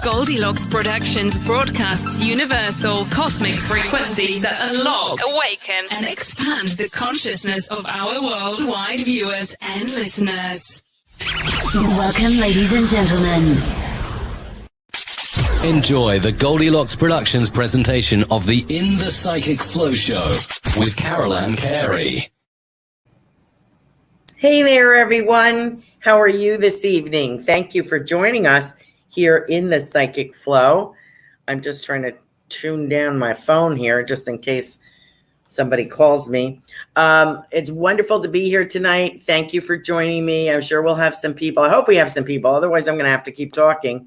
Goldylocks Productions broadcasts universal cosmic frequencies that unlock, awaken, and expand the consciousness of our worldwide viewers and listeners. Welcome, ladies and gentlemen. Enjoy the Goldylocks Productions presentation of the In the Psychic Flow Show with Carolan Carey. Hey there, everyone. How are you this evening? Thank you for joining us here in the Psychic Flow. I'm just trying to tune down my phone here just in case somebody calls me. It's wonderful to be here tonight. Thank you for joining me. I'm sure we'll have some people. I hope we have some people. Otherwise, I'm going to have to keep talking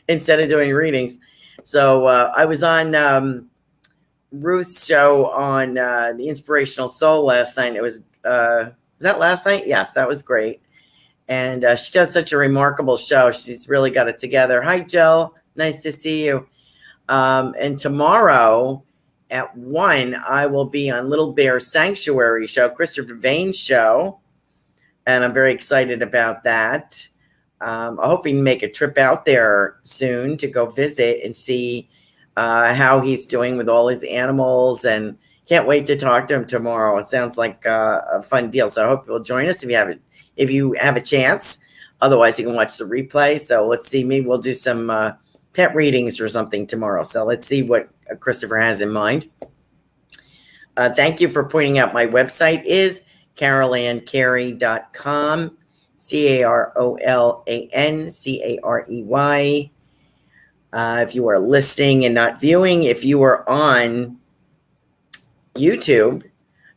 instead of doing readings. So I was on Ruth's show on the Inspirational Soul last night. It was that last night? Yes, that was great. And she does such a remarkable show. She's really got it together. Hi, Jill. Nice to see you. And tomorrow at 1, I will be on Little Bear Sanctuary show, Christopher Vane's show. And I'm very excited about that. I'm hoping to make a trip out there soon to go visit and see how he's doing with all his animals. And can't wait to talk to him tomorrow. It sounds like a fun deal. So I hope you'll join us if you have a chance. Otherwise, you can watch the replay. So let's see. Maybe we'll do some pet readings or something tomorrow. So let's see what Christopher has in mind. Thank you for pointing out my website is carolancarey.com. CarolanCarey. If you are listening and not viewing, if you are on YouTube,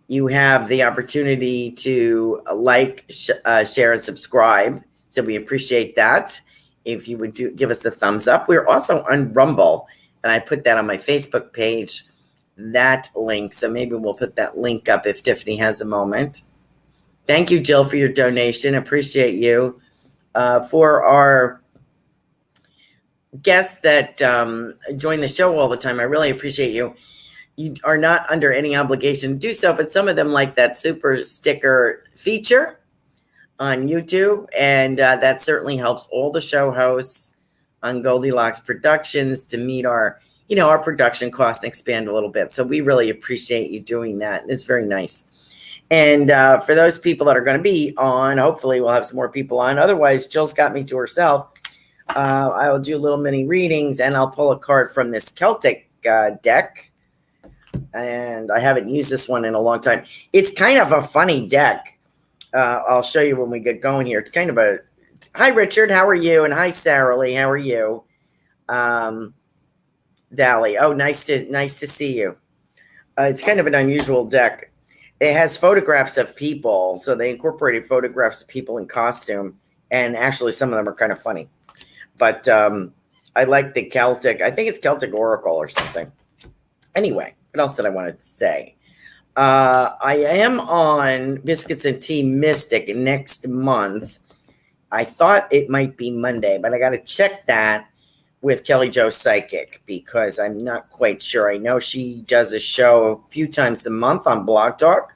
you have the opportunity to like, share, and subscribe. So we appreciate that. If you would give us a thumbs up. We're also on Rumble, and I put that on my Facebook page, that link. So maybe we'll put that link up if Tiffany has a moment. Thank you, Jill, for your donation. Appreciate you. For our guests that join the show all the time, I really appreciate you. You are not under any obligation to do so, but some of them like that super sticker feature on YouTube, and that certainly helps all the show hosts on Goldylocks Productions to meet our production costs and expand a little bit. So we really appreciate you doing that. It's very nice. And for those people that are going to be on, hopefully we'll have some more people on. Otherwise, Jill's got me to herself. I will do little mini readings, and I'll pull a card from this Celtic deck. And I haven't used this one in a long time. It's kind of a funny deck. I'll show you when we get going here. It's kind of hi, Richard. How are you? And hi, Sarah Lee. How are you? Dally. Oh, nice to see you. It's kind of an unusual deck. It has photographs of people. So they incorporated photographs of people in costume. And actually, some of them are kind of funny. But I like the Celtic. I think it's Celtic Oracle or something. Anyway, what else did I want to say? I am on Biscuits and Tea Mystic next month. I thought it might be Monday, but I got to check that with Kelly Jo Psychic because I'm not quite sure. I know she does a show a few times a month on Blog Talk.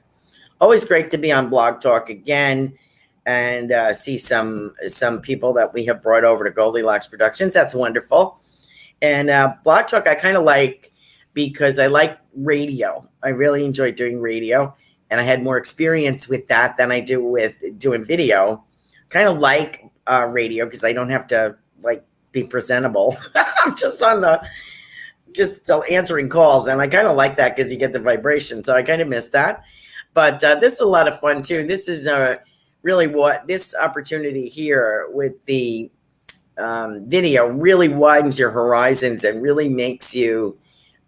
Always great to be on Blog Talk again and see some people that we have brought over to Goldylocks Productions. That's wonderful. And Blog Talk I kind of like because I like radio. I really enjoy doing radio, and I had more experience with that than I do with doing video. Kind of like radio because I don't have to be presentable. I'm just answering calls, and I kind of like that because you get the vibration. So I kind of miss that. But this is a lot of fun too. This is really what this opportunity here with the video really widens your horizons and really makes you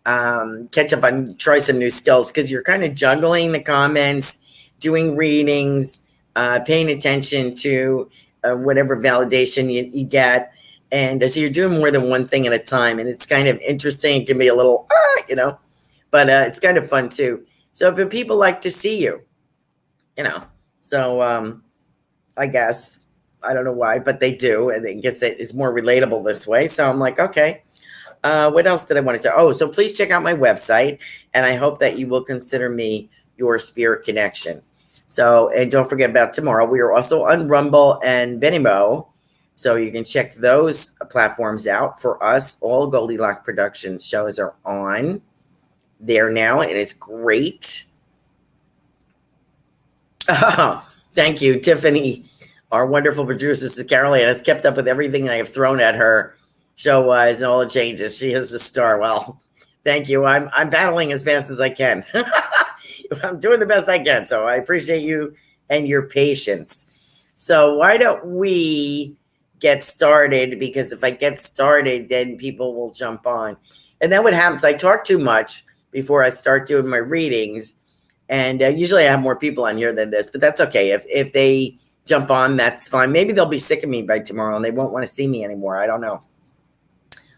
catch up and try some new skills because you're kind of juggling the comments, doing readings, paying attention to whatever validation you get. And so you're doing more than one thing at a time. And it's kind of interesting. It can be a little, but it's kind of fun too. So but people like to see you, so I guess, I don't know why, but they do. And I guess that it's more relatable this way. So I'm like, okay. What else did I want to say? Oh, so please check out my website, and I hope that you will consider me your spirit connection. So, and don't forget about tomorrow. We are also on Rumble and Venimo, So you can check those platforms out. For us, all Goldylocks Productions shows are on there now, and it's great. Thank you, Tiffany. Our wonderful producer, Sister Carolan, has kept up with everything I have thrown at her show-wise and all the changes. She is a star. Well, thank you. I'm battling as fast as I can. I'm doing the best I can, so I appreciate you and your patience. So why don't we get started? Because if I get started, then people will jump on. And then what happens, I talk too much before I start doing my readings. And usually I have more people on here than this, but that's okay. If they jump on, that's fine. Maybe they'll be sick of me by tomorrow and they won't want to see me anymore. I don't know.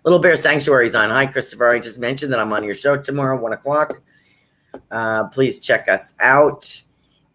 Little Bear Sanctuary's on. Hi, Christopher. I just mentioned that I'm on your show tomorrow, 1 o'clock. Please check us out.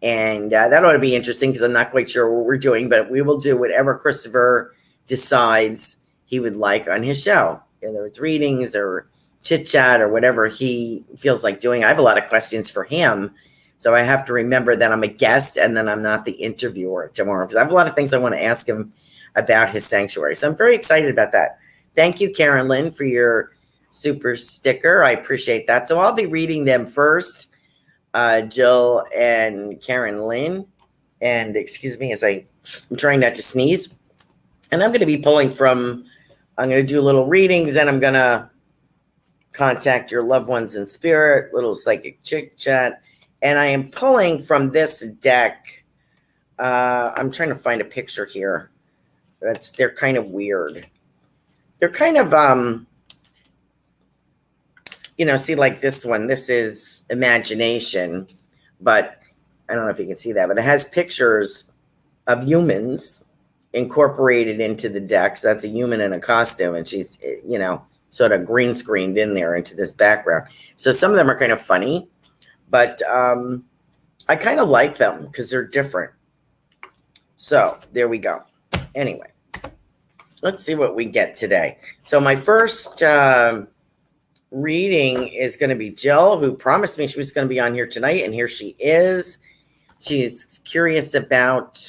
And that ought to be interesting because I'm not quite sure what we're doing, but we will do whatever Christopher decides he would like on his show, whether it's readings or chit chat or whatever he feels like doing. I have a lot of questions for him. So I have to remember that I'm a guest and then I'm not the interviewer tomorrow because I have a lot of things I want to ask him about his sanctuary. So I'm very excited about that. Thank you, Carolan, for your super sticker. I appreciate that. So I'll be reading them first, Jill and Carolan. And excuse me as I'm trying not to sneeze. And I'm going to be pulling from, I'm going to do little readings and I'm going to contact your loved ones in spirit, little psychic chit chat. And I am pulling from this deck. I'm trying to find a picture here. They're kind of weird. They're kind of, see like this one, this is imagination, but I don't know if you can see that, but it has pictures of humans incorporated into the deck. So that's a human in a costume and she's, sort of green screened in there into this background. So some of them are kind of funny, but I kind of like them because they're different. So there we go. Anyway, let's see what we get today. So my first reading is going to be Jill, who promised me she was going to be on here tonight, and here she is. She's curious about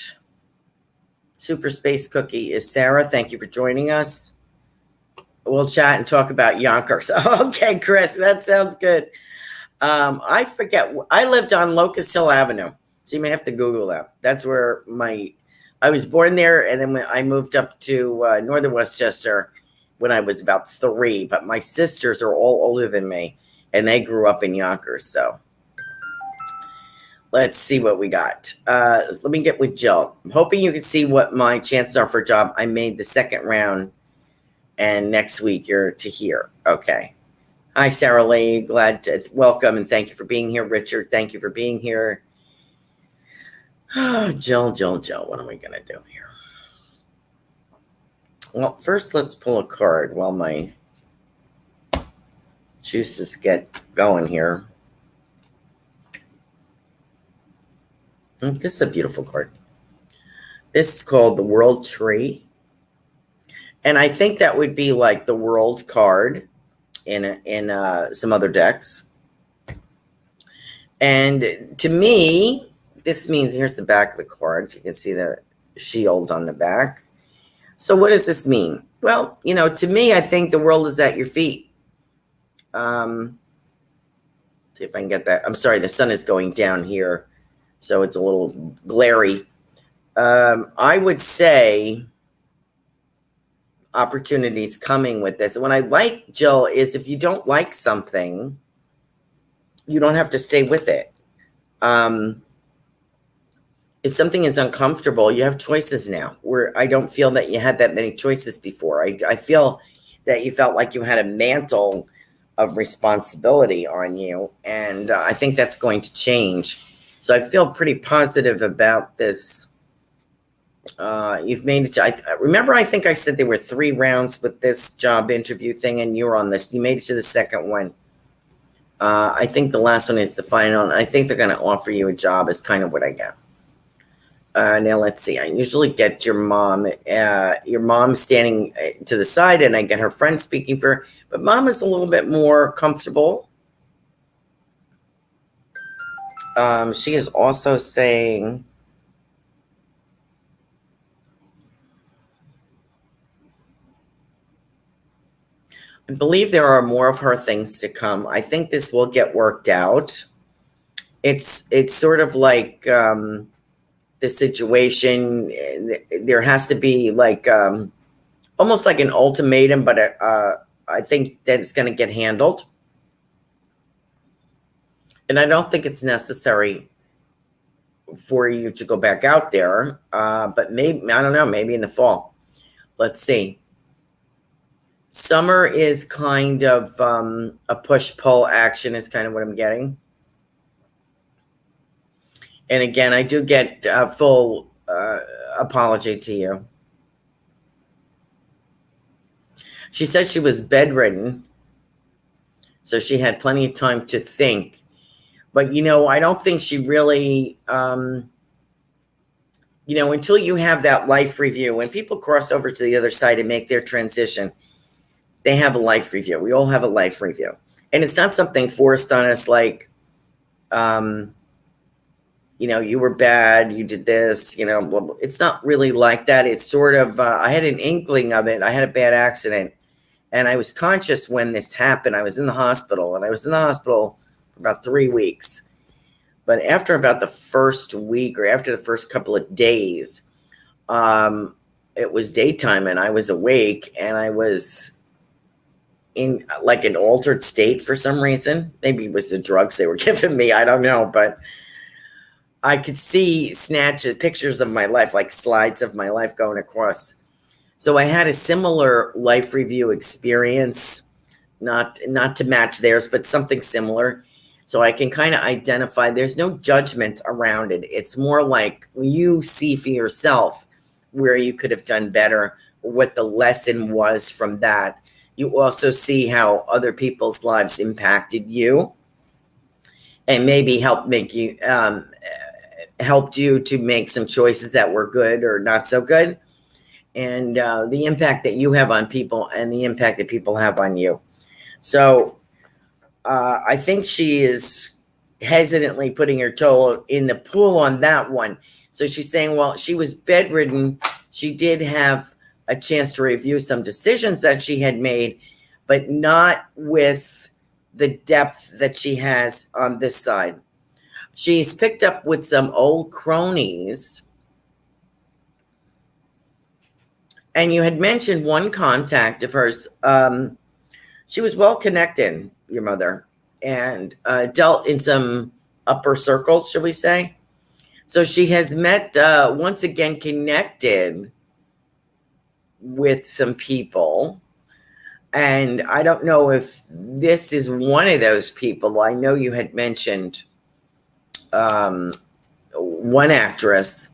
Super Space Cookie. Is Sarah? Thank you for joining us. We'll chat and talk about Yonkers. Okay, Chris, that sounds good. I forget. I lived on Locust Hill Avenue. So you may have to Google that. That's where I was born there. And then when I moved up to Northern Westchester when I was about 3. But my sisters are all older than me. And they grew up in Yonkers. So let's see what we got. Let me get with Jill. I'm hoping you can see what my chances are for a job. I made the second round. And next week you're to hear. Okay. Hi, Sarah Lee. Glad to welcome and thank you for being here. Richard, thank you for being here. Oh, Jill. What am I going to do here? Well, first let's pull a card while my juices get going here. This is a beautiful card. This is called the World Tree. And I think that would be like the World card in some other decks. And to me, this means, here's the back of the cards. You can see the shield on the back. So what does this mean? Well, to me, I think the world is at your feet. See if I can get that. I'm sorry, the sun is going down here, so it's a little glary. I would say opportunities coming with this. And what I like, Jill, is if you don't like something, you don't have to stay with it. If something is uncomfortable, you have choices now, where I don't feel that you had that many choices before. I feel that you felt like you had a mantle of responsibility on you. And I think that's going to change. So I feel pretty positive about this. You've made it to, remember, I think I said there were 3 rounds with this job interview thing, and you were on this. You made it to the second one. I think the last one is the final. And I think they're going to offer you a job is kind of what I get. Now let's see. I usually get your mom standing to the side, and I get her friend speaking for her. But mom is a little bit more comfortable. She is also saying, I believe there are more of her things to come. I think this will get worked out. It's sort of like the situation. There has to be like almost like an ultimatum, but I think that it's going to get handled. And I don't think it's necessary for you to go back out there. But maybe, I don't know, maybe in the fall. Let's see. Summer is kind of a push-pull action is kind of what I'm getting. And again, I do get a full apology to you. She said she was bedridden, so she had plenty of time to think. But, I don't think she really, until you have that life review, when people cross over to the other side and make their transition, they have a life review. We all have a life review. And it's not something forced on us like, you were bad, you did this, it's not really like that. It's sort of, I had an inkling of it. I had a bad accident and I was conscious when this happened. I was in the hospital for about 3 weeks. But after about the first week or after the first couple of days, it was daytime and I was awake and I was in like an altered state for some reason. Maybe it was the drugs they were giving me. I don't know, but I could see snatches, pictures of my life, like slides of my life going across. So I had a similar life review experience, not to match theirs, but something similar. So I can kind of identify, there's no judgment around it. It's more like you see for yourself where you could have done better, what the lesson was from that. You also see how other people's lives impacted you and maybe helped you to make some choices that were good or not so good. And the impact that you have on people and the impact that people have on you. So I think she is hesitantly putting her toe in the pool on that one. So she's saying, well, she was bedridden. She did have a chance to review some decisions that she had made, but not with the depth that she has on this side. She's picked up with some old cronies. And you had mentioned one contact of hers. She was well connected, your mother, and dealt in some upper circles, shall we say. So she has met, once again, connected with some people. And I don't know if this is one of those people. I know you had mentioned one actress,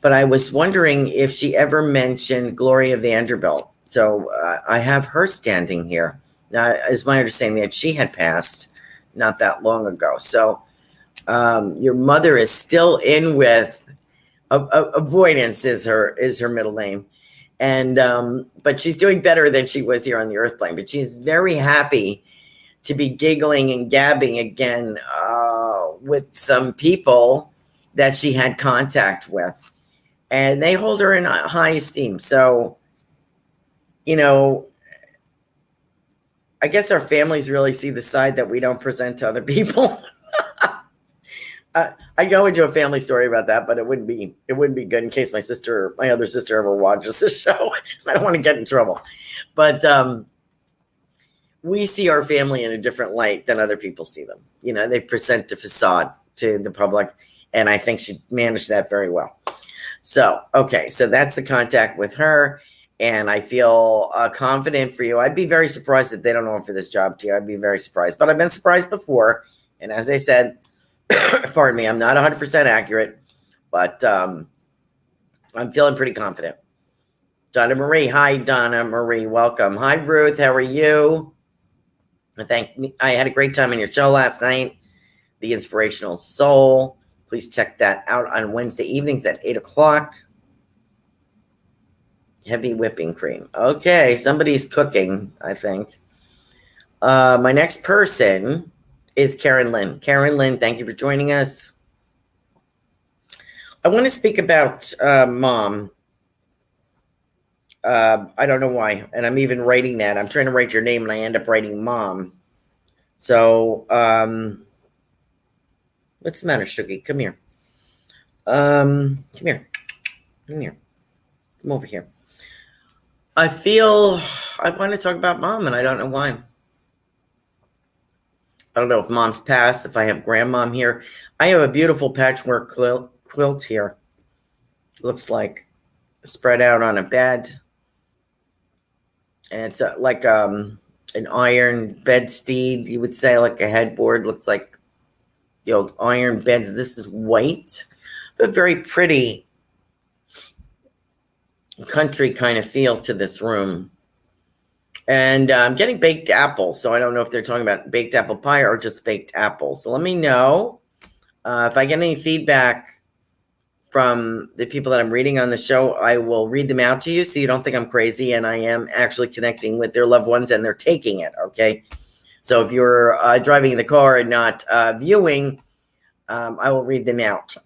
but I was wondering if she ever mentioned Gloria Vanderbilt. So I have her standing here. Now, it's my understanding that she had passed not that long ago. So your mother is still in with avoidance is her middle name. And but she's doing better than she was here on the earth plane. But she's very happy to be giggling and gabbing again with some people that she had contact with. And they hold her in high esteem. So, I guess our families really see the side that we don't present to other people. I go into a family story about that, but it wouldn't be good in case my other sister ever watches this show. I don't want to get in trouble. But we see our family in a different light than other people see them. They present a facade to the public, and I think she managed that very well. So, okay, so that's the contact with her, and I feel confident for you. I'd be very surprised if they don't offer this job to you. I'd be very surprised, but I've been surprised before, and as I said, pardon me, I'm not 100% accurate, but I'm feeling pretty confident. Donna Marie, hi, Donna Marie, welcome. Hi, Ruth, how are you? I had a great time on your show last night, The Inspirational Soul. Please check that out on Wednesday evenings at 8 o'clock. Heavy whipping cream. Okay, somebody's cooking, I think. My next person is Karen Lynn. Karen Lynn, thank you for joining us. I want to speak about Mom. I don't know why. And I'm even writing that. I'm trying to write your name and I end up writing mom. So, what's the matter, Shuggy? Come here. Come here. Come here. Come over here. I feel I want to talk about mom and I don't know why. I don't know if mom's passed, if I have grandmom here. I have a beautiful patchwork quilt here. Looks like spread out on a bed. And it's like an iron bedstead, you would say, like a headboard. Looks like the old iron beds. This is white, but very pretty country kind of feel to this room. And I'm getting baked apples, so I don't know if they're talking about baked apple pie or just baked apples. So let me know if I get any feedback from the people that I'm reading on the show. I will read them out to you so you don't think I'm crazy, and I am actually connecting with their loved ones and they're taking it, okay? So if you're driving in the car and not viewing, I will read them out.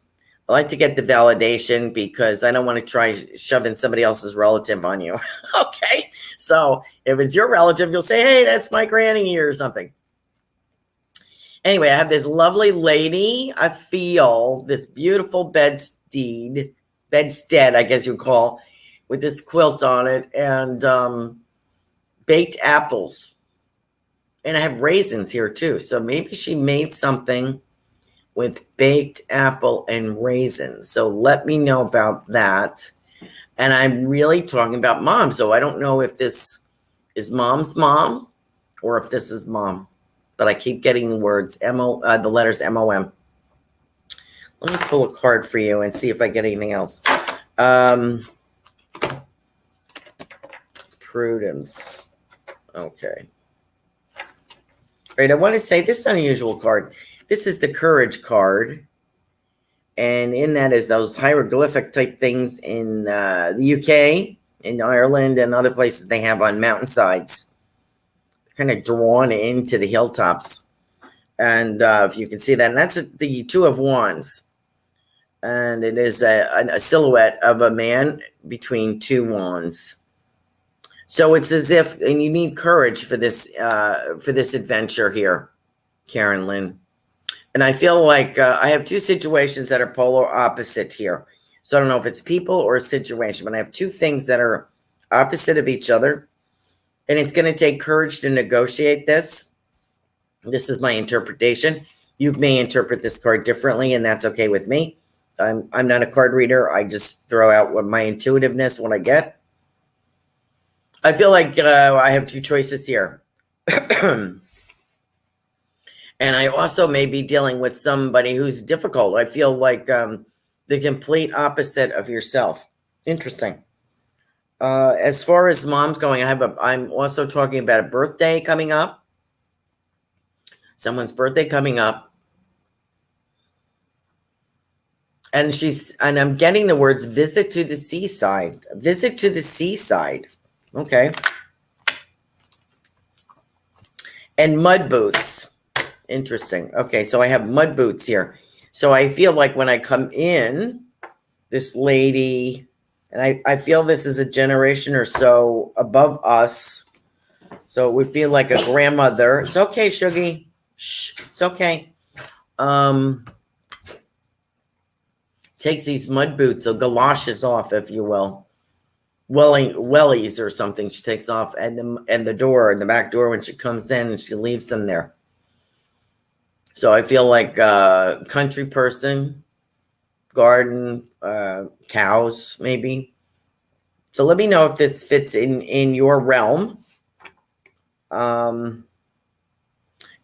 I like to get the validation because I don't want to try shoving somebody else's relative on you. Okay. So if it's your relative, you'll say, hey, that's my granny here or something. Anyway, I have this lovely lady. I feel this beautiful bedstead, I guess you call, with this quilt on it and baked apples. And I have raisins here too. So maybe she made something with baked apple and raisins. So let me know about that. And I'm really talking about mom. So I don't know if this is mom's mom or if this is mom, but I keep getting the words the letters MOM. Let me pull a card for you and see if I get anything else. Prudence. Okay. All right. I want to say this is an unusual card. This is the courage card. And in that is those hieroglyphic type things in the UK, in Ireland, and other places they have on mountainsides. Kind of drawn into the hilltops. And if you can see that, and that's the Two of Wands. And it is a silhouette of a man between two wands. So it's as if, and you need courage for this adventure here, Karen Lynn. And I feel like I have two situations that are polar opposite here. So I don't know if it's people or a situation, but I have two things that are opposite of each other. And it's going to take courage to negotiate this. This is my interpretation. You may interpret this card differently, and that's okay with me. I'm not a card reader. I just throw out what my intuitiveness, what I get. I feel like I have two choices here. And I also may be dealing with somebody who's difficult. I feel like the complete opposite of yourself. Interesting. As far as mom's going, I'm also talking about a birthday coming up. Someone's birthday coming up. And I'm getting the words visit to the seaside. Visit to the seaside. Okay. And mud boots. Interesting. Okay, so I have mud boots here. So I feel like when I come in, this lady, and I feel this is a generation or so above us. So it would be like a grandmother. It's okay, Shuggy. Shh, it's okay. Takes these mud boots, so galoshes off, if you will. Wellies or something she takes off, and the door, and the back door when she comes in, and she leaves them there. So I feel like a country person, garden, cows, maybe. So let me know if this fits in your realm. And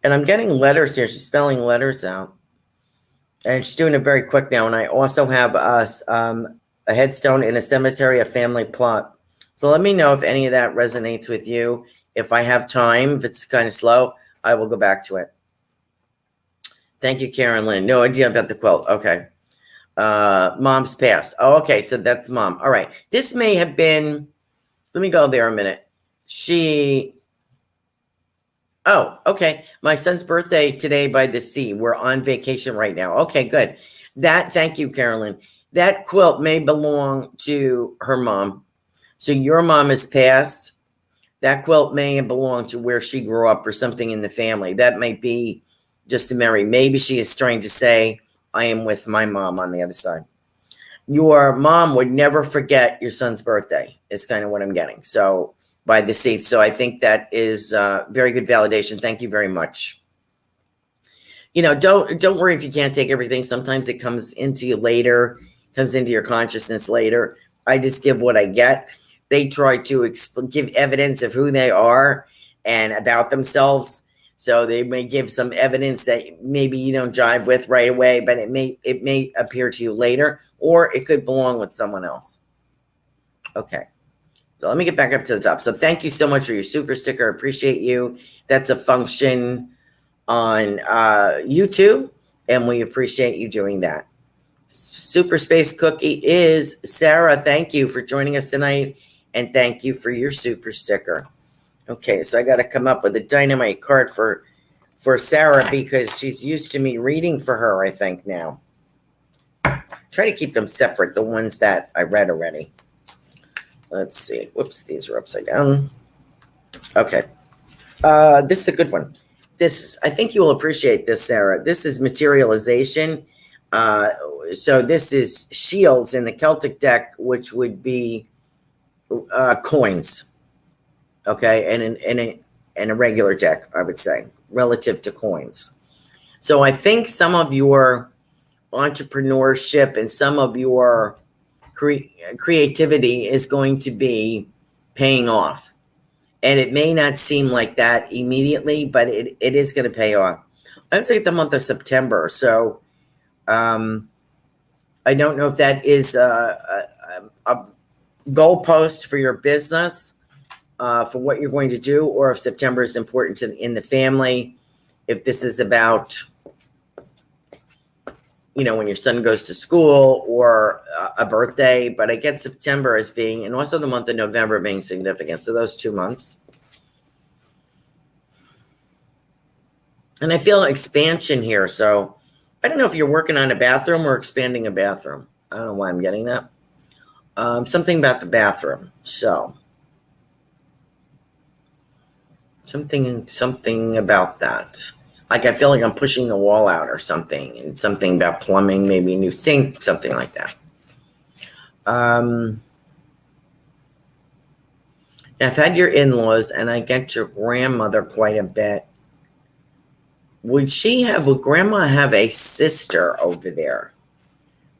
I'm getting letters here. She's spelling letters out. And she's doing it very quick now. And I also have a headstone in a cemetery, a family plot. So let me know if any of that resonates with you. If I have time, if it's kind of slow, I will go back to it. Thank you, Karen Lynn. No idea about the quilt. Okay. Mom's passed. Oh, okay. So that's mom. All right. This may have been, let me go there a minute. Oh, okay. My son's birthday today by the sea. We're on vacation right now. Okay, good. Thank you, Carolyn. That quilt may belong to her mom. So your mom has passed. That quilt may have belonged to where she grew up or something in the family. That might be just a memory. Maybe she is trying to say, I am with my mom on the other side. Your mom would never forget your son's birthday, is kind of what I'm getting. So by the seat. So I think that is very good validation. Thank you very much. You know, don't worry if you can't take everything. Sometimes it comes into you later, comes into your consciousness later. I just give what I get. They try to give evidence of who they are and about themselves. So they may give some evidence that maybe you don't jive with right away, but it may appear to you later, or it could belong with someone else. Okay. So let me get back up to the top. So thank you so much for your super sticker. I appreciate you. That's a function on YouTube, and we appreciate you doing that. Super Space Cookie is Sarah. Thank you for joining us tonight, and thank you for your super sticker. Okay, so I got to come up with a dynamite card for Sarah because she's used to me reading for her, I think, now. Try to keep them separate, the ones that I read already. Let's see. Whoops, these are upside down. Okay. This is a good one. I think you will appreciate this, Sarah. This is materialization. So this is shields in the Celtic deck, which would be coins. Okay, and in a regular deck, I would say, relative to coins. So I think some of your entrepreneurship and some of your creativity is going to be paying off. And it may not seem like that immediately, but it is going to pay off. I'd say the month of September. So I don't know if that is a goalpost for your business, for what you're going to do, or if September is important in the family. If this is about, you know, when your son goes to school or a birthday, but I get September as being, and also the month of November being significant. So those 2 months. And I feel expansion here. So I don't know if you're working on a bathroom or expanding a bathroom. I don't know why I'm getting that. Something about the bathroom. So something about that. Like I feel like I'm pushing the wall out or something, and something about plumbing, maybe a new sink, something like that. I've had your in-laws, and I get your grandmother quite a bit. Would grandma have a sister over there?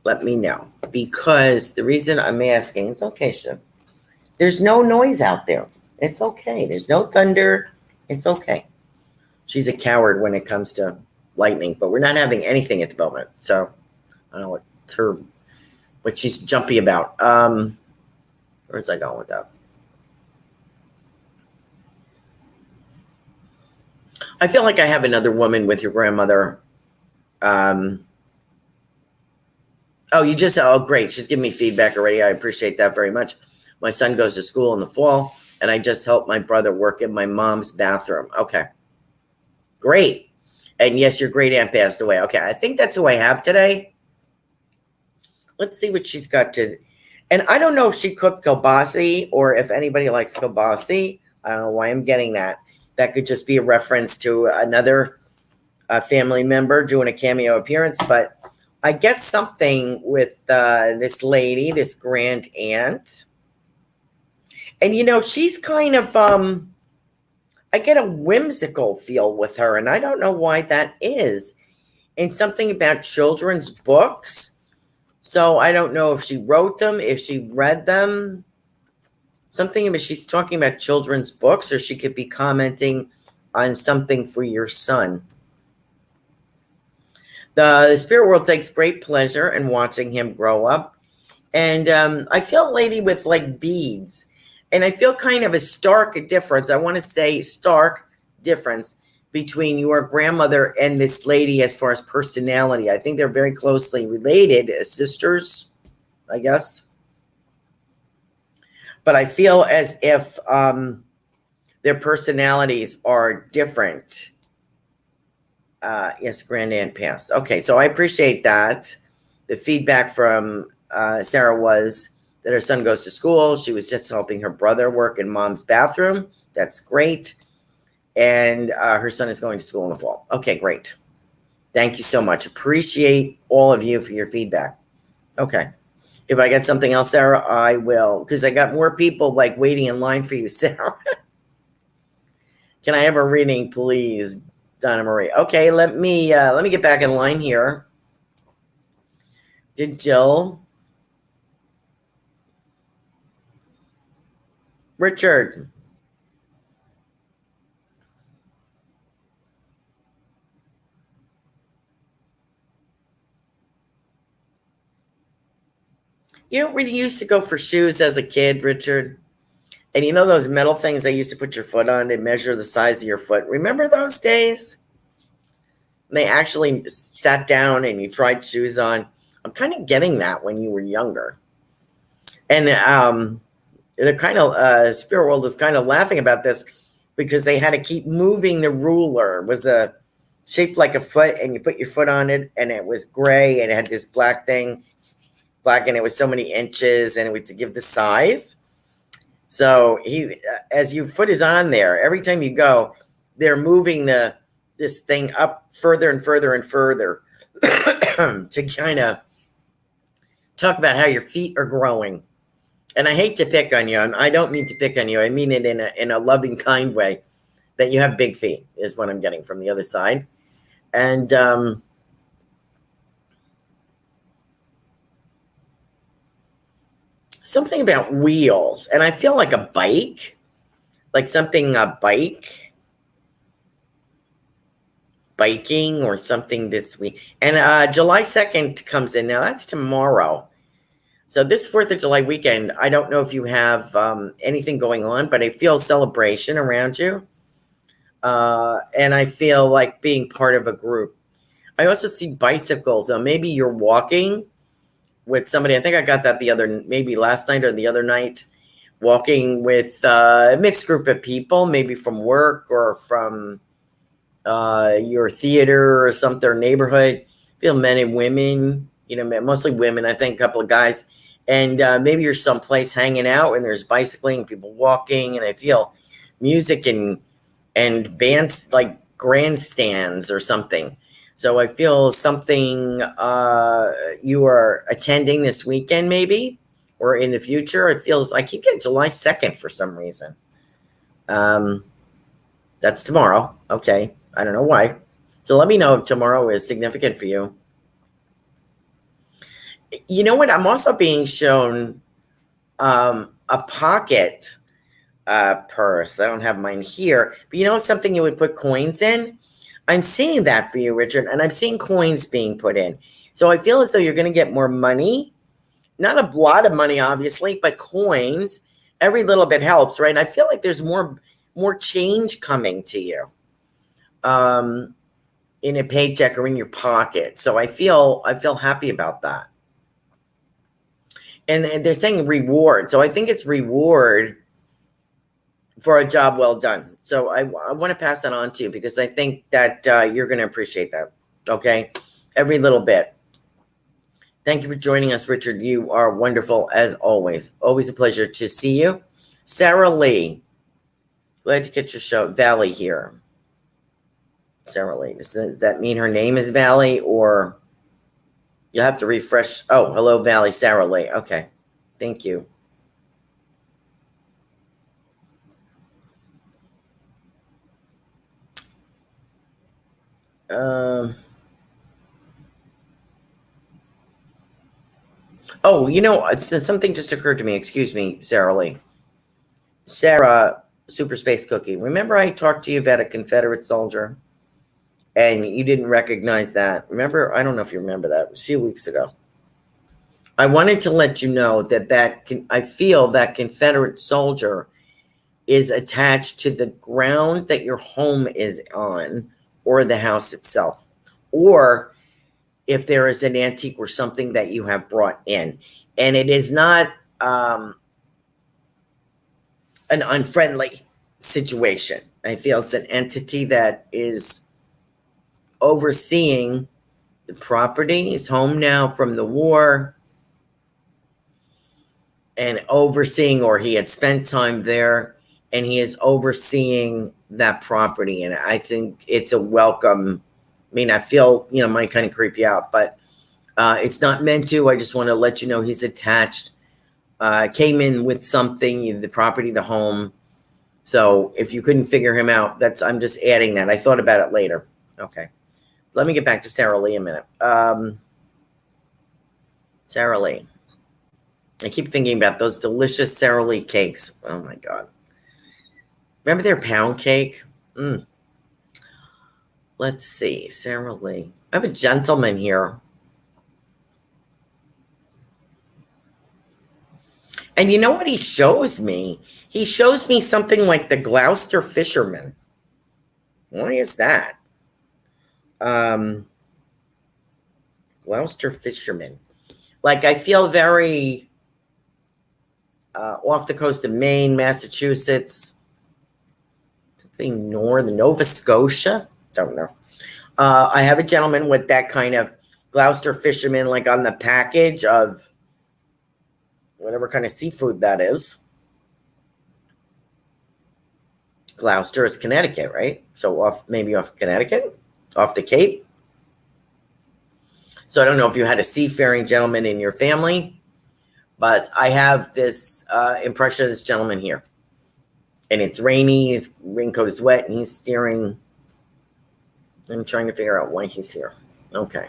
Let me know. Because the reason I'm asking, it's okay, Shiv. There's no noise out there. It's okay. There's no thunder. It's okay. She's a coward when it comes to lightning, but we're not having anything at the moment. So I don't know what she's jumpy about. Where's I going with that? I feel like I have another woman with your grandmother. Oh, great. She's giving me feedback already. I appreciate that very much. My son goes to school in the fall, and I just helped my brother work in my mom's bathroom. Okay. Great. And yes, your great aunt passed away. Okay. I think that's who I have today. Let's see what she's got to. And I don't know if she cooked kielbasa or if anybody likes kielbasa. I don't know why I'm getting that. That could just be a reference to another family member doing a cameo appearance. But I get something with this lady, this grand aunt. And, you know, she's kind of, I get a whimsical feel with her, and I don't know why that is. And something about children's books. So I don't know if she wrote them, if she read them. Something about she's talking about children's books, or she could be commenting on something for your son. The spirit world takes great pleasure in watching him grow up. And I feel a lady with like beads. And I feel kind of a stark difference. I want to say stark difference between your grandmother and this lady as far as personality. I think they're very closely related as sisters, I guess. But I feel as if their personalities are different. Yes, grandaunt passed. Okay, so I appreciate that. The feedback from Sarah was that her son goes to school. She was just helping her brother work in mom's bathroom. That's great. And her son is going to school in the fall. Okay, great. Thank you so much. Appreciate all of you for your feedback. Okay. If I get something else, Sarah, I will, because I got more people like waiting in line for you, Sarah. Can I have a reading, please, Donna Marie? Okay, let me get back in line here. Did Jill? Richard. You know, we used to go for shoes as a kid, Richard. And you know those metal things they used to put your foot on and measure the size of your foot? Remember those days? They actually sat down and you tried shoes on. I'm kind of getting that when you were younger. And the kind of spirit world is kind of laughing about this because they had to keep moving the ruler. It was shaped like a foot, and you put your foot on it, and it was gray, and it had this black thing, and it was so many inches, and it was to give the size. So as your foot is on there, every time you go, they're moving this thing up further and further and further to kind of talk about how your feet are growing. And I hate to pick on you. I don't mean to pick on you. I mean it in a loving, kind way, that you have big feet is what I'm getting from the other side. And something about wheels. And I feel like a bike, like something, a bike, biking or something this week. And July 2nd comes in. Now, that's tomorrow. So this 4th of July weekend, I don't know if you have anything going on, but I feel celebration around you. And I feel like being part of a group. I also see bicycles. So maybe you're walking with somebody. I think I got that maybe last night or the other night, walking with a mixed group of people, maybe from work or from your theater or something, or neighborhood. I feel men and women, mostly women, I think a couple of guys. And maybe you're someplace hanging out and there's bicycling, people walking, and I feel music and bands like grandstands or something. So I feel something you are attending this weekend maybe, or in the future. It feels, I keep getting July 2nd for some reason. That's tomorrow. Okay. I don't know why. So let me know if tomorrow is significant for you. You know what? I'm also being shown a pocket purse. I don't have mine here. But something you would put coins in? I'm seeing that for you, Richard. And I'm seeing coins being put in. So I feel as though you're going to get more money. Not a lot of money, obviously, but coins. Every little bit helps, right? I feel like there's more change coming to you in a paycheck or in your pocket. So I feel happy about that. And they're saying reward. So I think it's reward for a job well done. So I want to pass that on to you because I think that you're going to appreciate that. Okay. Every little bit. Thank you for joining us, Richard. You are wonderful as always. Always a pleasure to see you. Sarah Lee. Glad to get your show. Valley here. Sarah Lee. Does that mean her name is Valley, or you'll have to refresh? Oh, hello, Valley. Sarah Lee. Okay. Thank you. Something just occurred to me. Excuse me, Sarah Lee. Sarah, Super Space Cookie. Remember I talked to you about a Confederate soldier and you didn't recognize that? Remember? I don't know if you remember that. It was a few weeks ago. I wanted to let you know I feel that Confederate soldier is attached to the ground that your home is on, or the house itself, or if there is an antique or something that you have brought in. And it is not an unfriendly situation. I feel it's an entity that is overseeing the property. He's home now from the war. and overseeing, or he had spent time there, and he is overseeing that property. And I think it's a welcome. I mean, I feel, might kind of creep you out, but it's not meant to. I just want to let you know he's attached. Came in with something, the property, the home. So if you couldn't figure him out, I'm just adding that. I thought about it later. Okay. Let me get back to Sarah Lee a minute. Sarah Lee. I keep thinking about those delicious Sarah Lee cakes. Oh my God. Remember their pound cake? Let's see. Sarah Lee. I have a gentleman here. And you know what he shows me? He shows me something like the Gloucester fisherman. Why is that? Gloucester fisherman. Like, I feel very off the coast of Maine, Massachusetts, something north, Nova Scotia. Don't know. I have a gentleman with that kind of Gloucester fisherman, like on the package of whatever kind of seafood that is. Gloucester is Connecticut, right? So maybe off Connecticut, off the Cape. So I don't know if you had a seafaring gentleman in your family, but I have this impression of this gentleman here. And it's rainy, his raincoat is wet, and he's steering. I'm trying to figure out why he's here. Okay.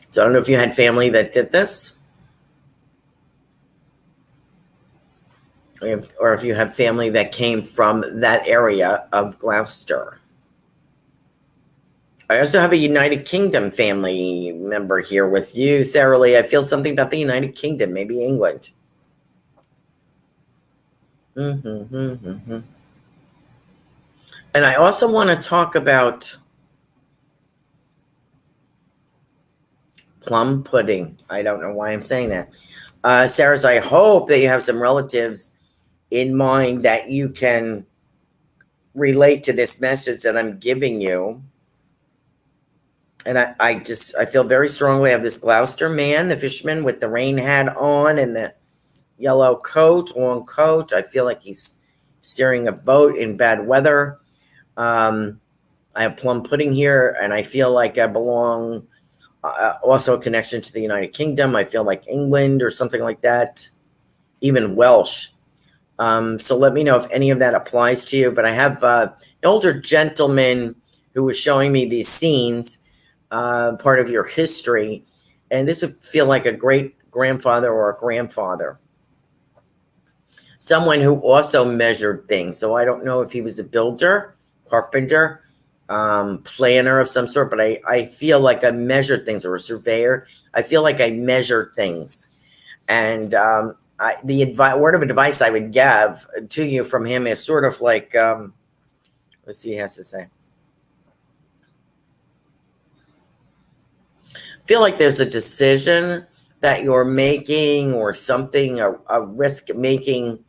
So I don't know if you had family that did this, or if you have family that came from that area of Gloucester. I also have a United Kingdom family member here with you, Sarah Lee. I feel something about the United Kingdom, maybe England. And I also want to talk about plum pudding. I don't know why I'm saying that. Sarah's, I hope that you have some relatives in mind that you can relate to this message that I'm giving you. And I feel very strongly I have this Gloucester man, the fisherman with the rain hat on and the yellow coat, long coat. I feel like he's steering a boat in bad weather. I have plum pudding here, and I feel like I belong, also a connection to the United Kingdom. I feel like England or something like that, even Welsh. So let me know if any of that applies to you. But I have an older gentleman who was showing me these scenes, part of your history, and this would feel like a great grandfather or a grandfather. Someone who also measured things. So I don't know if he was a builder, carpenter, planner of some sort, but I feel like I measured things, or a surveyor. I feel like I measured things. And the word of advice I would give to you from him is sort of like, let's see what he has to say. Feel like there's a decision that you're making, or something, a risk-making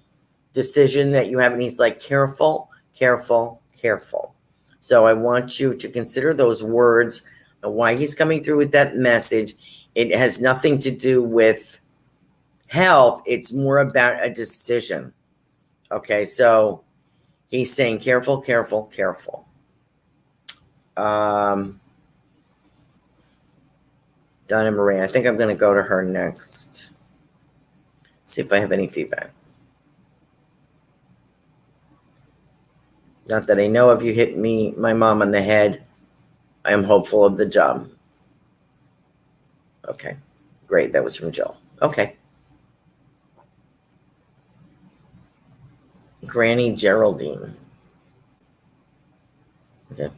decision that you have, and he's like, careful, careful, careful. So I want you to consider those words and why he's coming through with that message. It has nothing to do with health. It's more about a decision. Okay, so he's saying careful, careful, careful. Donna Marie, I think I'm going to go to her next. See if I have any feedback. Not that I know if you hit my mom on the head. I am hopeful of the job. Okay, great. That was from Jill. Okay. Granny Geraldine. Okay.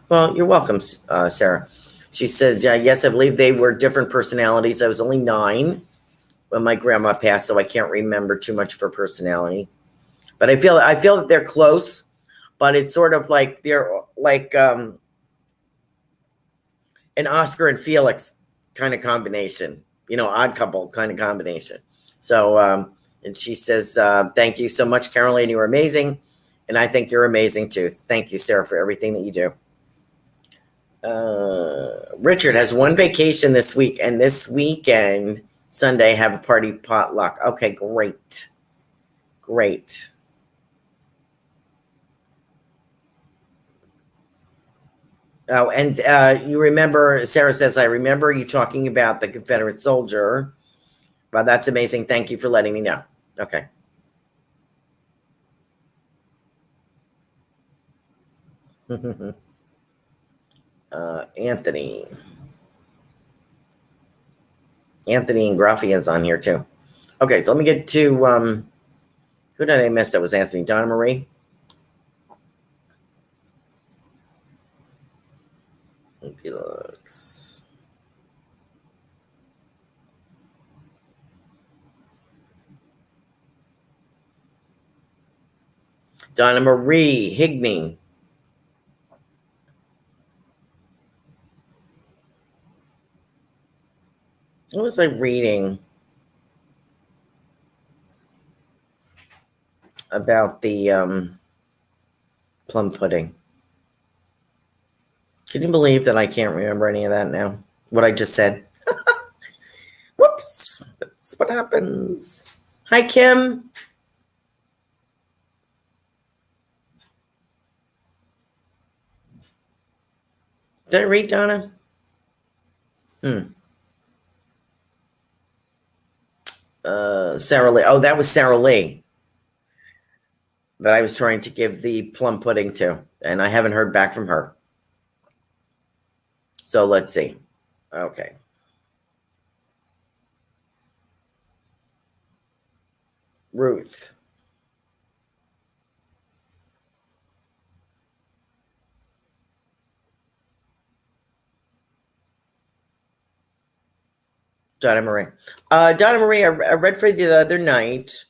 Well, you're welcome, Sarah. She said, yes, I believe they were different personalities. I was only 9 when my grandma passed, so I can't remember too much of her personality. But I feel that they're close, but it's sort of like they're like an Oscar and Felix kind of combination, odd couple kind of combination. So, and she says, thank you so much, Carolan. You were amazing. And I think you're amazing too. Thank you, Sarah, for everything that you do. Richard has one vacation this week, and this weekend, Sunday, have a party potluck. Okay, great. Great. Oh, and you remember, Sarah says, I remember you talking about the Confederate soldier. Well, that's amazing. Thank you for letting me know. Okay. Anthony. Anthony and Graffia is on here too. Okay, so let me get to, who did I miss that was asking me? Donna Marie? Goldylocks. Donna Marie Higney. What was I reading about the plum pudding? Can you believe that I can't remember any of that now? What I just said. Whoops. That's what happens. Hi, Kim. Did I read Donna? Sarah Lee. Oh, that was Sarah Lee that I was trying to give the plum pudding to, and I haven't heard back from her. So let's see. Okay. Ruth. Donna Marie. Donna Marie, I read for you the other night,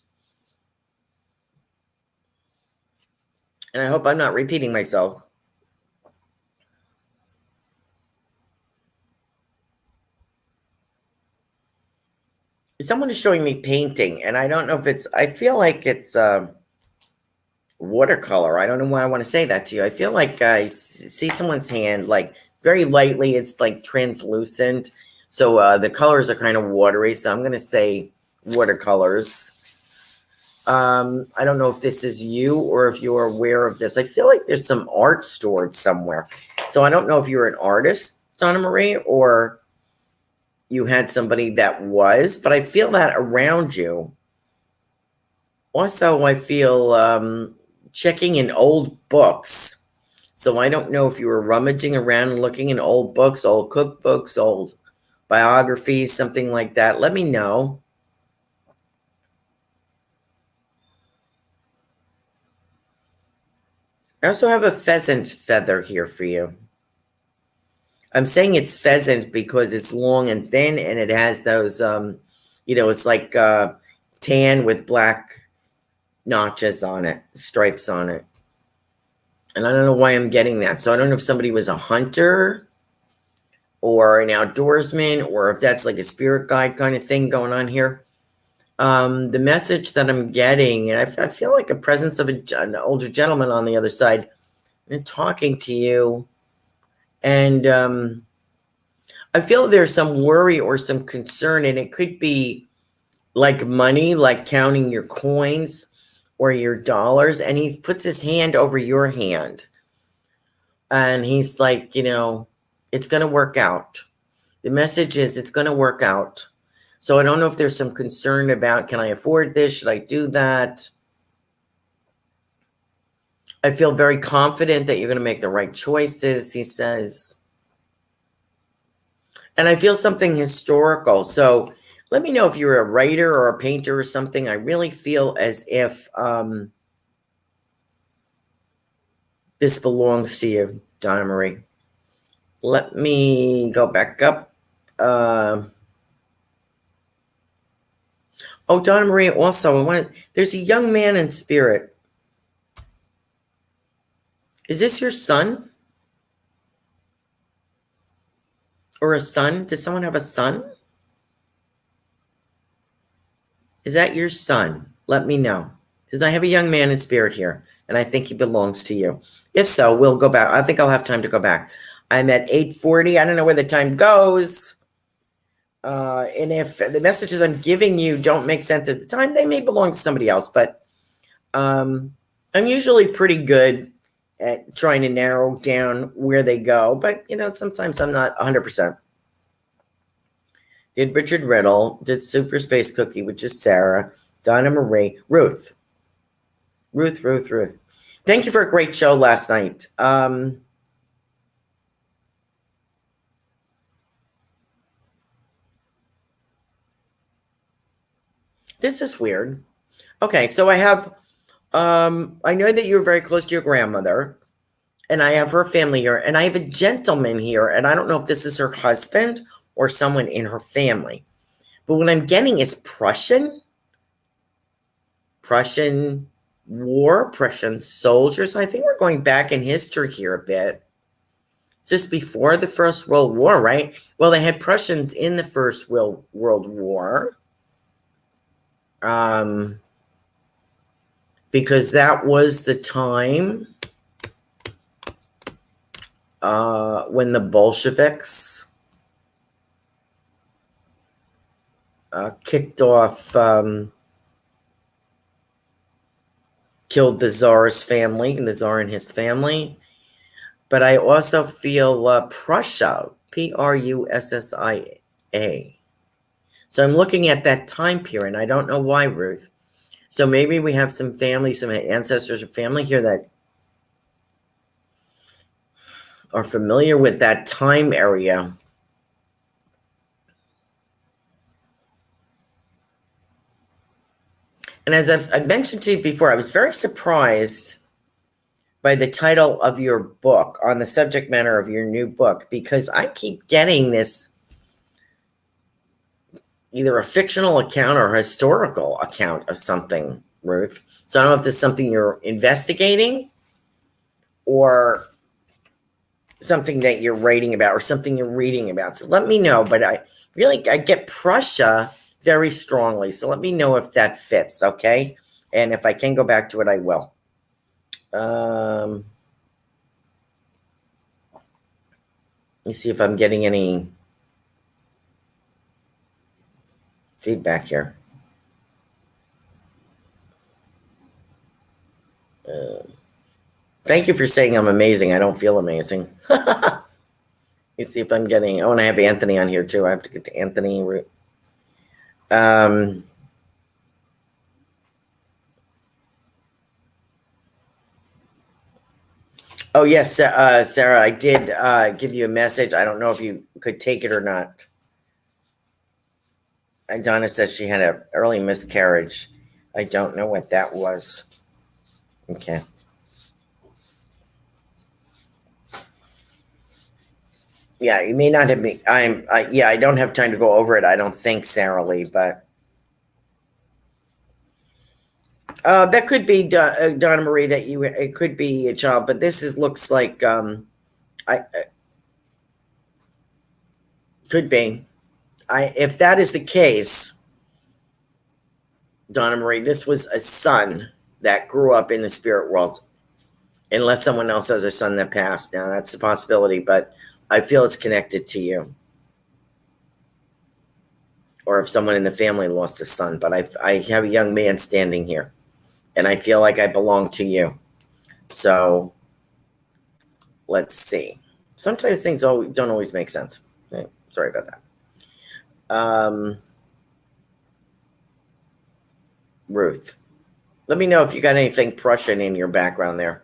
and I hope I'm not repeating myself. Someone is showing me painting, and I don't know if it's, I feel like it's watercolor. I don't know why I want to say that to you. I feel like I see someone's hand, like very lightly, it's like translucent. So the colors are kind of watery. So I'm going to say watercolors. I don't know if this is you or if you're aware of this. I feel like there's some art stored somewhere. So I don't know if you're an artist, Donna Marie, or you had somebody that was, but I feel that around you. Also, I feel checking in old books. So I don't know if you were rummaging around and looking in old books, old cookbooks, old biographies, something like that. Let me know. I also have a pheasant feather here for you. I'm saying it's pheasant because it's long and thin, and it has those, it's like tan with black notches on it, stripes on it. And I don't know why I'm getting that. So I don't know if somebody was a hunter or an outdoorsman, or if that's like a spirit guide kind of thing going on here. The message that I'm getting, and I feel like a presence of an older gentleman on the other side and talking to you. And I feel there's some worry or some concern, and it could be like money, like counting your coins or your dollars. And he puts his hand over your hand. And he's like, it's going to work out. The message is it's going to work out. So I don't know if there's some concern about, can I afford this? Should I do that? I feel very confident that you're going to make the right choices, he says. And I feel something historical. So let me know if you're a writer or a painter or something. I really feel as if this belongs to you, Donna Marie. Let me go back up. Donna Marie, also, there's a young man in spirit. Is this your son? Or a son? Does someone have a son? Is that your son? Let me know. Because I have a young man in spirit here. and I think he belongs to you. If so, we'll go back. I think I'll have time to go back. I'm at 8:40. I don't know where the time goes. And if the messages I'm giving you don't make sense at the time, they may belong to somebody else. But I'm usually pretty good at trying to narrow down where they go. But, sometimes I'm not 100%. Did Richard Riddle, did Super Space Cookie, which is Sarah, Donna Marie, Ruth. Ruth. Thank you for a great show last night. This is weird. Okay, so I have, I know that you're very close to your grandmother, and I have her family here, and I have a gentleman here, and I don't know if this is her husband or someone in her family. But what I'm getting is Prussian war, Prussian soldiers. I think we're going back in history here a bit. Is this before the First World War, right? Well, they had Prussians in the First World War. Because that was the time when the Bolsheviks kicked off, killed the Tsar's family, and the Tsar and his family. But I also feel Prussia, Prussia. So I'm looking at that time period. I don't know why, Ruth. So maybe we have some family, some ancestors or family here that are familiar with that time area. And as I've mentioned to you before, I was very surprised by the title of your book, on the subject matter of your new book, because I keep getting this either a fictional account or a historical account of something, Ruth. So I don't know if this is something you're investigating or something that you're writing about or something you're reading about. So let me know. But I get Prussia very strongly. So let me know if that fits, okay? And if I can go back to it, I will. Let me see if I'm getting any feedback here. Thank you for saying I'm amazing. I don't feel amazing. Let me see if I'm getting. I want to have Anthony on here too. I have to get to Anthony. Oh yes, Sarah. I did give you a message. I don't know if you could take it or not. And Donna says she had an early miscarriage. I don't know what that was. Okay. Yeah, you may not have me. I don't have time to go over it. I don't think, Sarah Lee, but that could be Donna Marie. It could be a child, but this looks like could be. If that is the case, Donna Marie, this was a son that grew up in the spirit world, unless someone else has a son that passed. Now that's a possibility, but I feel it's connected to you. Or if someone in the family lost a son, but I have a young man standing here, and I feel like I belong to you. So let's see. Sometimes things don't always make sense. Okay, sorry about that. Ruth, let me know if you got anything Prussian in your background there.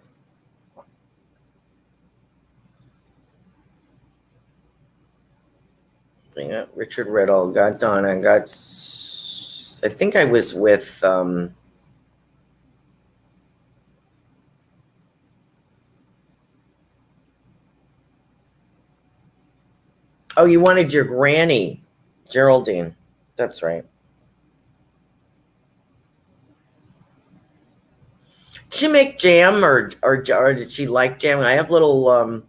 Yeah, Richard Riddle, got Donna, I think I was with oh, you wanted your granny, Geraldine. That's right. Did she make jam or did she like jam? I have little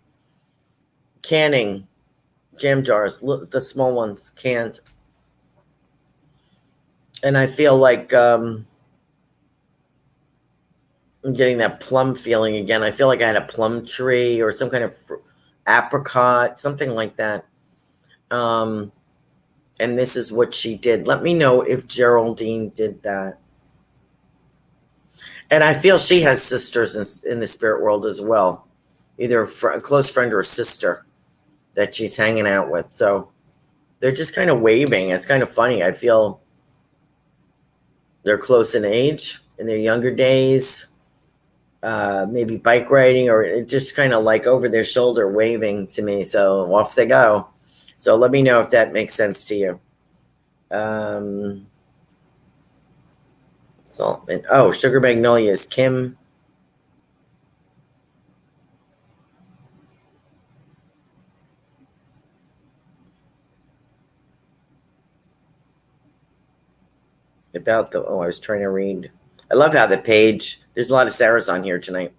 canning jam jars, the small ones, canned. And I feel like I'm getting that plum feeling again. I feel like I had a plum tree or some kind of apricot, something like that. And this is what she did. Let me know if Geraldine did that. And I feel she has sisters in the spirit world as well, either a close friend or a sister that she's hanging out with. So they're just kind of waving. It's kind of funny. I feel they're close in age, in their younger days, maybe bike riding, or just kind of like over their shoulder waving to me. So off they go. So let me know if that makes sense to you. Saltman. Oh, Sugar Magnolia is Kim. I was trying to read. I love how the page, there's a lot of Sarahs on here tonight.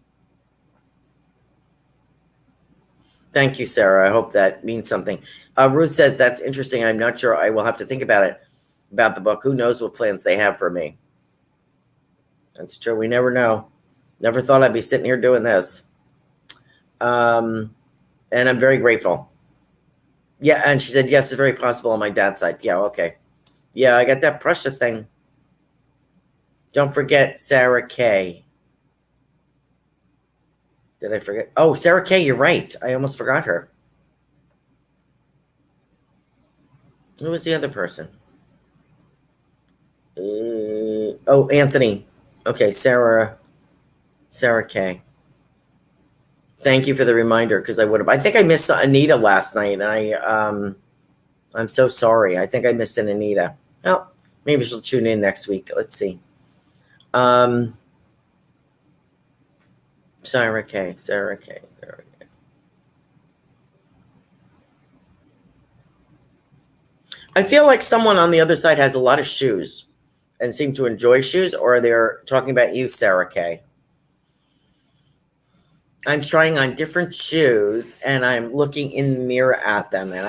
Thank you, Sarah. I hope that means something. Ruth says, that's interesting. I'm not sure. I will have to think about it, about the book. Who knows what plans they have for me? That's true. We never know. Never thought I'd be sitting here doing this. And I'm very grateful. Yeah, and she said, yes, it's very possible on my dad's side. Yeah, okay. Yeah, I got that Prussia thing. Don't forget Sarah Kay. Did I forget? Oh, Sarah Kay, you're right. I almost forgot her. Who was the other person? Oh, Anthony. Okay, Sarah Kay. Thank you for the reminder, because I would have. I think I missed Anita last night, and I'm so sorry. I think I missed an Anita. Well, maybe she'll tune in next week. Let's see. Sarah Kay. I feel like someone on the other side has a lot of shoes and seem to enjoy shoes, or they're talking about you, Sarah Kay. I'm trying on different shoes and I'm looking in the mirror at them, and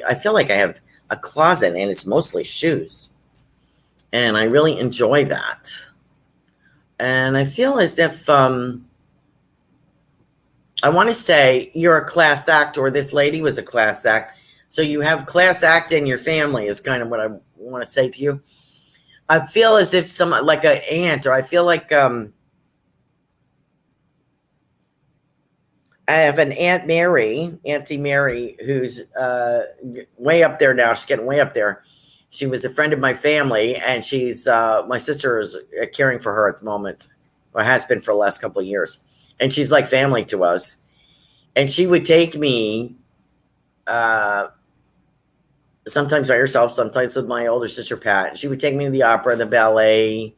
I feel like I have a closet and it's mostly shoes. And I really enjoy that. And I feel as if I want to say you're a class act, or this lady was a class act. So you have class act in your family is kind of what I want to say to you. I feel as if someone like an aunt, or I feel like I have an Auntie Mary, who's way up there now. She's getting way up there. She was a friend of my family, and she's my sister is caring for her at the moment, or has been for the last couple of years. And she's like family to us. And she would take me sometimes by herself, sometimes with my older sister, Pat. She would take me to the opera, the ballet,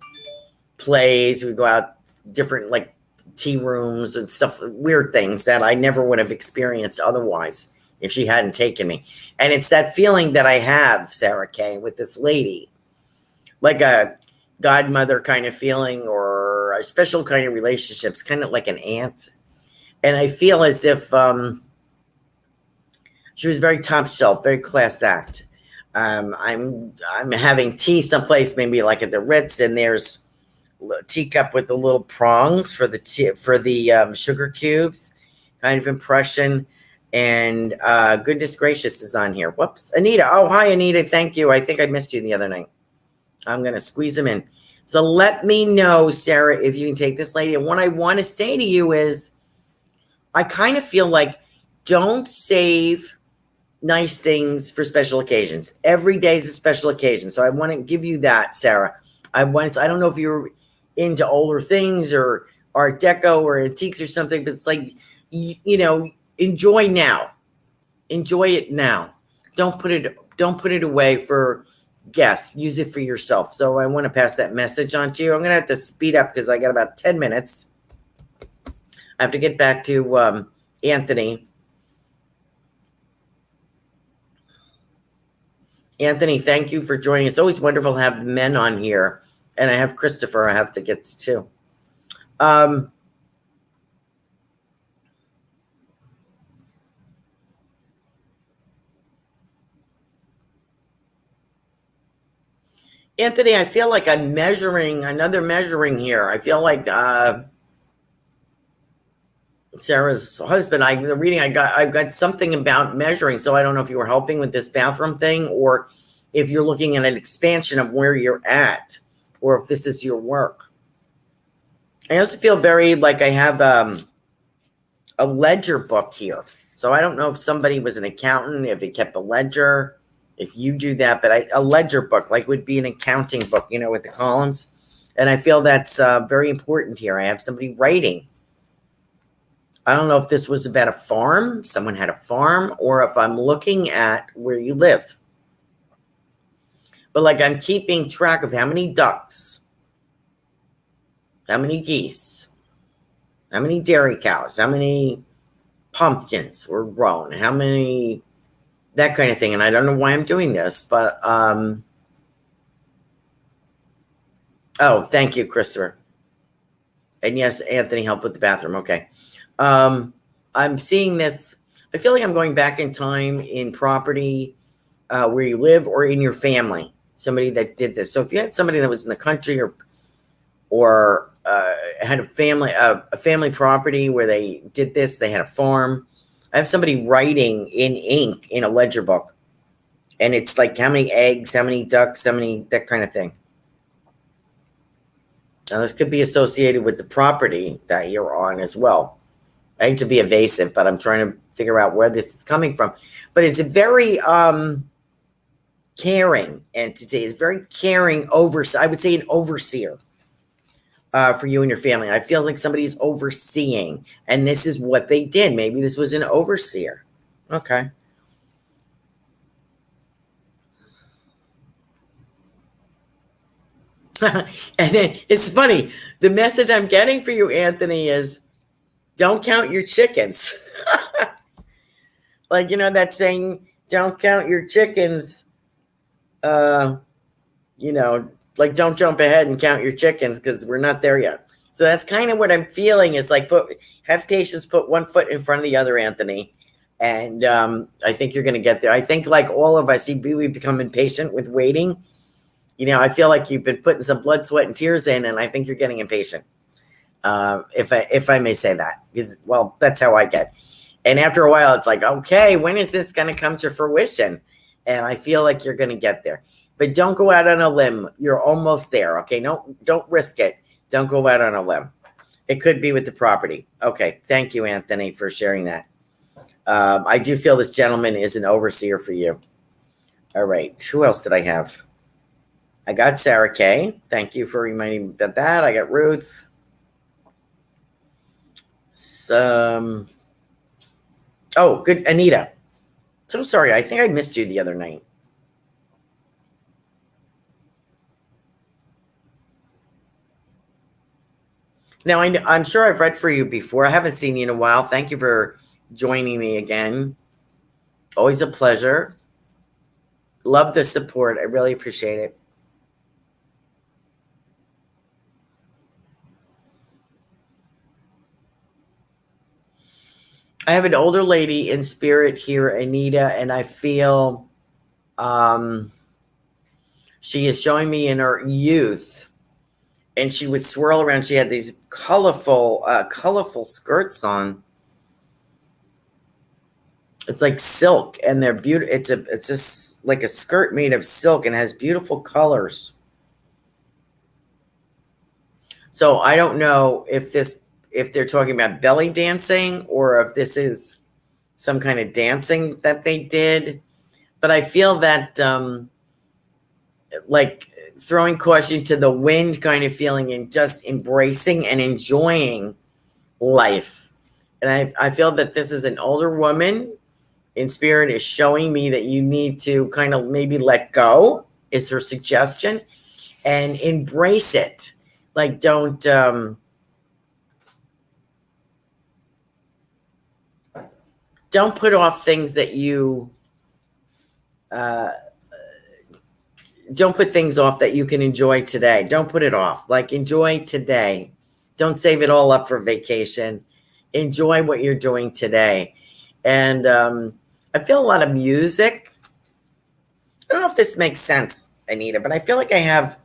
plays. We'd go out different like tea rooms and stuff, weird things that I never would have experienced otherwise if she hadn't taken me. And it's that feeling that I have, Sarah Kay, with this lady, like a godmother kind of feeling, or a special kind of relationships, kind of like an aunt. And I feel as if she was very top shelf, very class act. I'm having tea someplace, maybe like at the Ritz, and there's a teacup with the little prongs for the sugar cubes, kind of impression. And goodness gracious is on here. Whoops, Anita. Oh, hi, Anita. Thank you. I think I missed you the other night. I'm gonna squeeze them in. So let me know, Sarah, if you can take this lady. And what I want to say to you is, I kind of feel like don't save nice things for special occasions. Every day is a special occasion. So I want to give you that, Sarah. I don't know if you're into older things or Art Deco or antiques or something, but it's like, enjoy now. Enjoy it now. Don't put it away for guests. Use it for yourself. So I want to pass that message on to you. I'm going to have to speed up because I got about 10 minutes. I have to get back to Anthony. Anthony, thank you for joining. It's always wonderful to have men on here. And I have Christopher I have to get to. Anthony, I feel like I'm measuring here. I feel like Sarah's husband, I've got something about measuring. So I don't know if you were helping with this bathroom thing or if you're looking at an expansion of where you're at or if this is your work. I also feel very like I have a ledger book here. So I don't know if somebody was an accountant, if it kept a ledger, if you do that, but a ledger book like would be an accounting book, you know, with the columns. And I feel that's very important here. I have somebody writing. I don't know if this was about a farm, someone had a farm, or if I'm looking at where you live. But like I'm keeping track of how many ducks, how many geese, how many dairy cows, how many pumpkins were grown, how many, that kind of thing. And I don't know why I'm doing this, but, oh, thank you, Christopher. And yes, Anthony helped with the bathroom. Okay. I'm seeing this. I feel like I'm going back in time in property where you live or in your family, somebody that did this. So if you had somebody that was in the country or had a family property where they did this, they had a farm. I have somebody writing in ink in a ledger book. And it's like how many eggs, how many ducks, how many, that kind of thing. Now, this could be associated with the property that you're on as well. I hate to be evasive, but I'm trying to figure out where this is coming from. But it's a very caring entity. It's very caring I would say an overseer for you and your family. I feel like somebody's overseeing, and this is what they did. Maybe this was an overseer. Okay. And then it's funny. The message I'm getting for you, Anthony, is don't count your chickens. Like, you know, that saying, don't count your chickens. You know, like don't jump ahead and count your chickens because we're not there yet. So that's kind of what I'm feeling is like, have patience, put one foot in front of the other, Anthony. And I think you're going to get there. I think like all of us, we become impatient with waiting. You know, I feel like you've been putting some blood, sweat, and tears in, and I think you're getting impatient. If I may say that, because, well, that's how I get. And after a while, it's like, okay, when is this going to come to fruition? And I feel like you're going to get there. But don't go out on a limb. You're almost there, okay? No, don't risk it. Don't go out on a limb. It could be with the property. Okay, thank you, Anthony, for sharing that. I do feel this gentleman is an overseer for you. All right, who else did I have? I got Sarah Kay. Thank you for reminding me of that. I got Ruth. Oh, good. Anita. So sorry. I think I missed you the other night. Now, I'm sure I've read for you before. I haven't seen you in a while. Thank you for joining me again. Always a pleasure. Love the support. I really appreciate it. I have an older lady in spirit here, Anita, and I feel she is showing me in her youth, and she would swirl around. She had these colorful skirts on. It's like silk, and they're beautiful. It's just like a skirt made of silk and has beautiful colors. So I don't know if they're talking about belly dancing or if this is some kind of dancing that they did. But I feel that like throwing caution to the wind kind of feeling and just embracing and enjoying life. And I feel that this is an older woman in spirit is showing me that you need to kind of maybe let go is her suggestion and embrace it. Like don't put off things that you don't put things off that you can enjoy today. Don't put it off. Like enjoy today. Don't save it all up for vacation. Enjoy what you're doing today. And I feel a lot of music. I don't know if this makes sense, Anita, but I feel like I have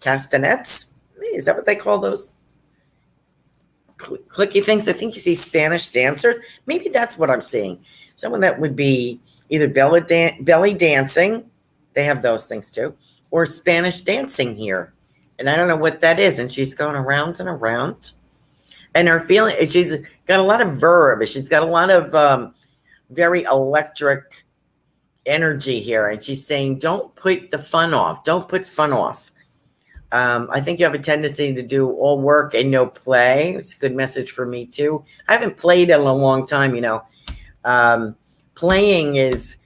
castanets. Is that what they call those? clicky things. I think you see Spanish dancers. Maybe that's what I'm seeing. Someone that would be either belly dancing. They have those things too. Or Spanish dancing here. And I don't know what that is. And she's going around and around. And her feeling, she's got a lot of verb. She's got a lot of very electric energy here. And she's saying, don't put the fun off. Don't put fun off. I think you have a tendency to do all work and no play. It's a good message for me too. I haven't played in a long time, Playing is,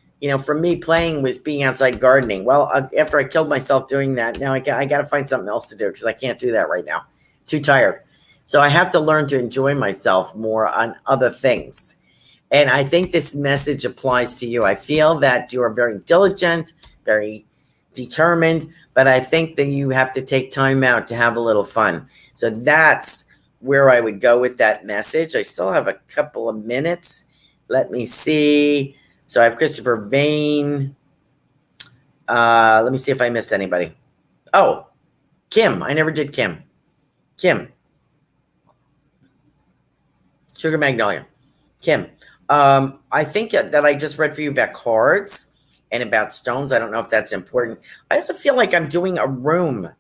for me, playing was being outside gardening. Well, after I killed myself doing that, now I got to find something else to do because I can't do that right now. Too tired. So I have to learn to enjoy myself more on other things. And I think this message applies to you. I feel that you are very diligent, very determined, but I think that you have to take time out to have a little fun. So that's where I would go with that message. I still have a couple of minutes. Let me see. So I have Christopher Vane. Let me see if I missed anybody. Oh, Kim. I never did Kim. Kim. Sugar Magnolia. Kim. I think that I just read for you about cards and about stones. I don't know if that's important. I also feel like I'm doing a room.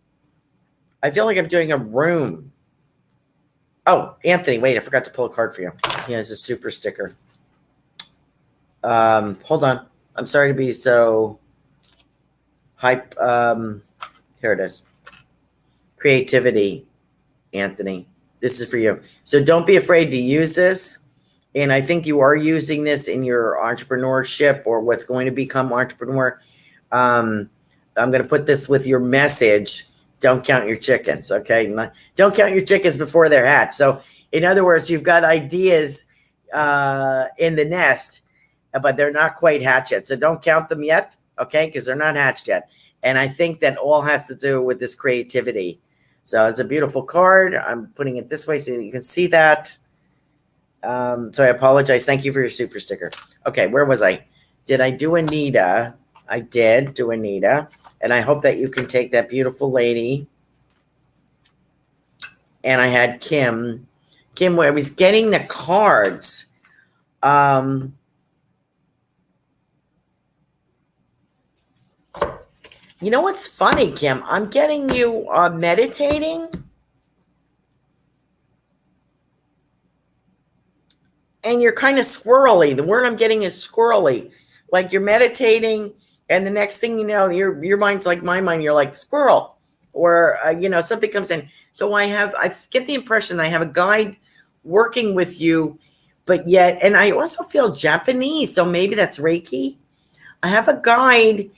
Oh, Anthony, wait, I forgot to pull a card for you. He has a super sticker. Hold on. I'm sorry to be so hype. Here it is. Creativity, Anthony. This is for you. So don't be afraid to use this. And I think you are using this in your entrepreneurship or what's going to become entrepreneur. I'm going to put this with your message. Don't count your chickens, okay? Don't count your chickens before they're hatched. So in other words, you've got ideas in the nest, but they're not quite hatched yet. So don't count them yet, okay? Because they're not hatched yet. And I think that all has to do with this creativity. So it's a beautiful card. I'm putting it this way so you can see that. So I apologize. Thank you for your super sticker. Okay, where was I? Did I do Anita? I did do Anita. And I hope that you can take that beautiful lady. And I had Kim. Kim, where I was getting the cards. You know what's funny, Kim? I'm getting you meditating. And you're kind of squirrely. The word I'm getting is squirrely. Like you're meditating, and the next thing you know, your mind's like my mind. You're like squirrel, or something comes in. So I get the impression I have a guide working with you, but yet, and I also feel Japanese. So maybe that's Reiki. I have a guide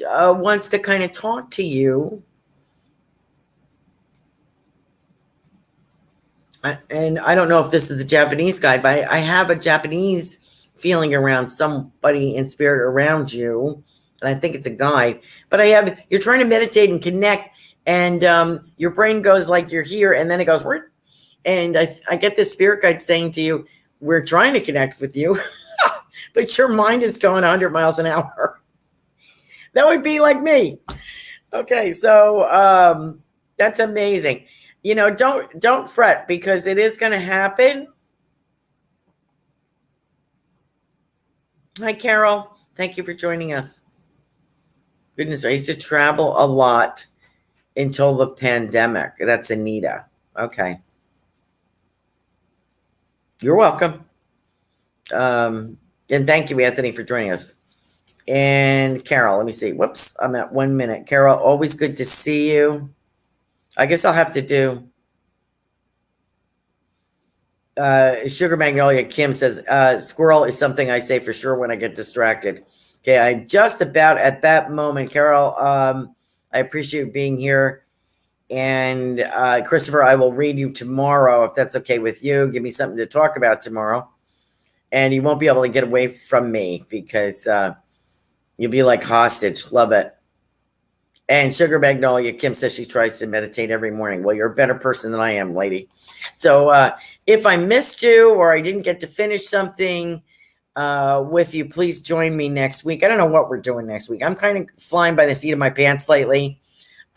wants to kind of talk to you. And I don't know if this is the Japanese guy, but I have a Japanese feeling around somebody in spirit around you. And I think it's a guide. But you're trying to meditate and connect. And your brain goes like you're here. And then it goes, where? And I get this spirit guide saying to you, we're trying to connect with you. But your mind is going 100 miles an hour. That would be like me. Okay, so that's amazing. Don't fret because it is going to happen. Hi, Carol. Thank you for joining us. Goodness, I used to travel a lot until the pandemic. That's Anita. Okay. You're welcome. And thank you, Anthony, for joining us. And Carol, let me see. Whoops, I'm at 1 minute. Carol, always good to see you. I guess I'll have to do Sugar Magnolia. Kim says, squirrel is something I say for sure when I get distracted. Okay, I'm just about at that moment. Carol, I appreciate being here. And Christopher, I will read you tomorrow if that's okay with you. Give me something to talk about tomorrow. And you won't be able to get away from me because you'll be like hostage. Love it. And Sugar Magnolia, Kim says she tries to meditate every morning. Well, you're a better person than I am, lady. So if I missed you or I didn't get to finish something with you, please join me next week. I don't know what we're doing next week. I'm kind of flying by the seat of my pants lately.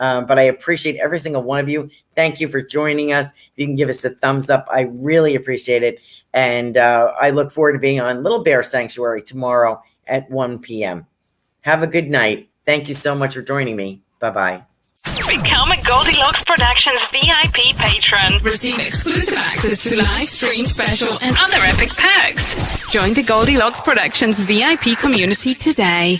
But I appreciate every single one of you. Thank you for joining us. If you can give us a thumbs up, I really appreciate it. And I look forward to being on Little Bear Sanctuary tomorrow at 1 p.m. Have a good night. Thank you so much for joining me. Bye-bye. Become a Goldylocks Productions VIP patron. Receive exclusive access to live stream special and other epic perks. Join the Goldylocks Productions VIP community today.